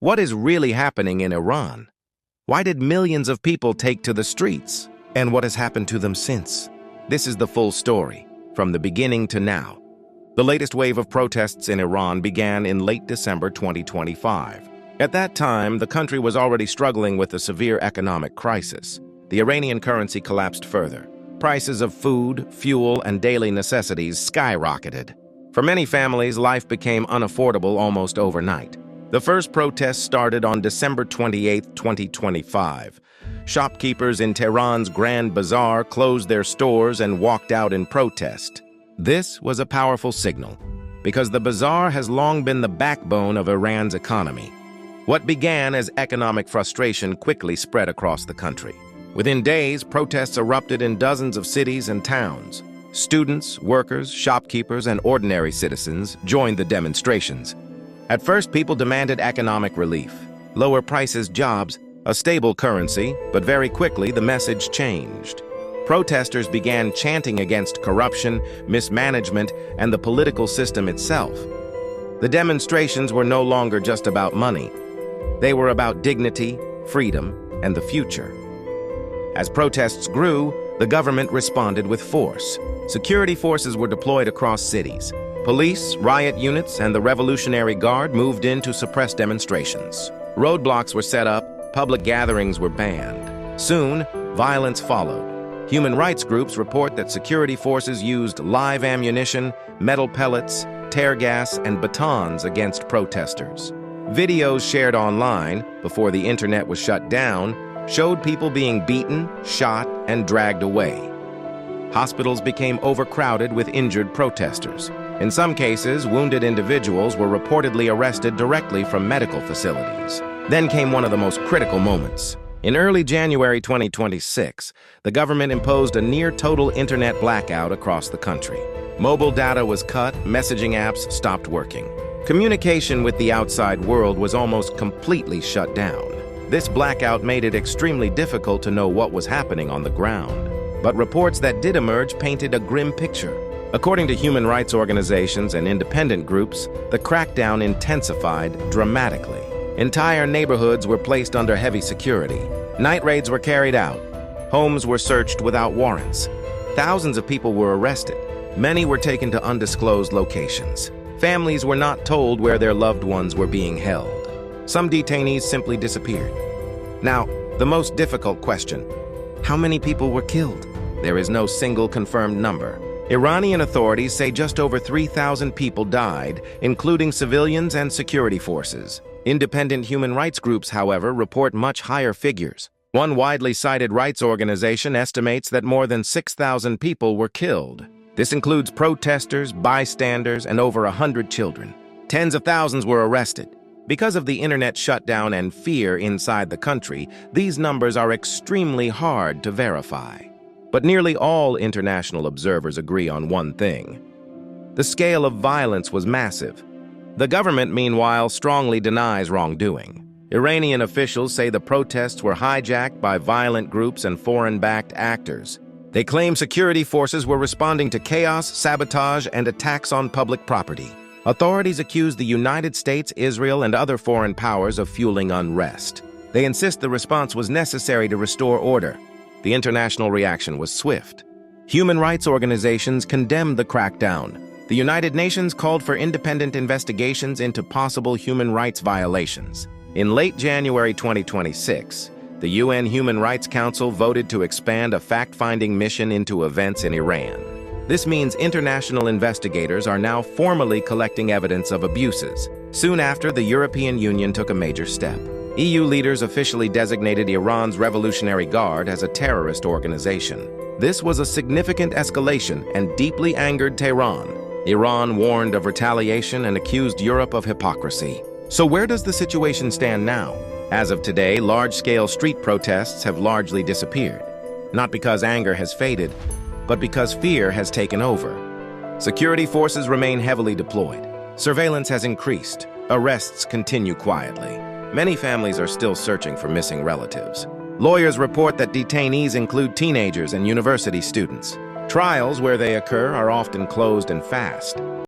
What is really happening in Iran? Why did millions of people take to the streets? And what has happened to them since? This is the full story, from the beginning to now. The latest wave of protests in Iran began in late December 2025. At that time, the country was already struggling with a severe economic crisis. The Iranian currency collapsed further. Prices of food, fuel, and daily necessities skyrocketed. For many families, life became unaffordable almost overnight. The first protests started on December 28, 2025. Shopkeepers in Tehran's Grand Bazaar closed their stores and walked out in protest. This was a powerful signal, because the bazaar has long been the backbone of Iran's economy. What began as economic frustration quickly spread across the country. Within days, protests erupted in dozens of cities and towns. Students, workers, shopkeepers, and ordinary citizens joined the demonstrations. At first, people demanded economic relief, lower prices, jobs, a stable currency, but very quickly the message changed. Protesters began chanting against corruption, mismanagement, and the political system itself. The demonstrations were no longer just about money. They were about dignity, freedom, and the future. As protests grew, the government responded with force. Security forces were deployed across cities. Police, riot units, and the Revolutionary Guard moved in to suppress demonstrations. Roadblocks were set up, public gatherings were banned. Soon, violence followed. Human rights groups report that security forces used live ammunition, metal pellets, tear gas, and batons against protesters. Videos shared online, before the internet was shut down, showed people being beaten, shot, and dragged away. Hospitals became overcrowded with injured protesters. In some cases, wounded individuals were reportedly arrested directly from medical facilities. Then came one of the most critical moments. In early January 2026, the government imposed a near-total internet blackout across the country. Mobile data was cut, messaging apps stopped working. Communication with the outside world was almost completely shut down. This blackout made it extremely difficult to know what was happening on the ground. But reports that did emerge painted a grim picture. According to human rights organizations and independent groups, the crackdown intensified dramatically. Entire neighborhoods were placed under heavy security. Night raids were carried out. Homes were searched without warrants. Thousands of people were arrested. Many were taken to undisclosed locations. Families were not told where their loved ones were being held. Some detainees simply disappeared. Now, the most difficult question: how many people were killed? There is no single confirmed number. Iranian authorities say just over 3,000 people died, including civilians and security forces. Independent human rights groups, however, report much higher figures. One widely cited rights organization estimates that more than 6,000 people were killed. This includes protesters, bystanders, and over 100 children. Tens of thousands were arrested. Because of the internet shutdown and fear inside the country, these numbers are extremely hard to verify. But nearly all international observers agree on one thing: the scale of violence was massive. The government, meanwhile, strongly denies wrongdoing. Iranian officials say the protests were hijacked by violent groups and foreign-backed actors. They claim security forces were responding to chaos, sabotage, and attacks on public property. Authorities accuse the United States, Israel, and other foreign powers of fueling unrest. They insist the response was necessary to restore order. The international reaction was swift. Human rights organizations condemned the crackdown. The United Nations called for independent investigations into possible human rights violations. In late January 2026, the UN Human Rights Council voted to expand a fact-finding mission into events in Iran. This means international investigators are now formally collecting evidence of abuses. Soon after, the European Union took a major step. EU leaders officially designated Iran's Revolutionary Guard as a terrorist organization. This was a significant escalation and deeply angered Tehran. Iran warned of retaliation and accused Europe of hypocrisy. So where does the situation stand now? As of today, large-scale street protests have largely disappeared. Not because anger has faded, but because fear has taken over. Security forces remain heavily deployed. Surveillance has increased. Arrests continue quietly. Many families are still searching for missing relatives. Lawyers report that detainees include teenagers and university students. Trials where they occur are often closed and fast.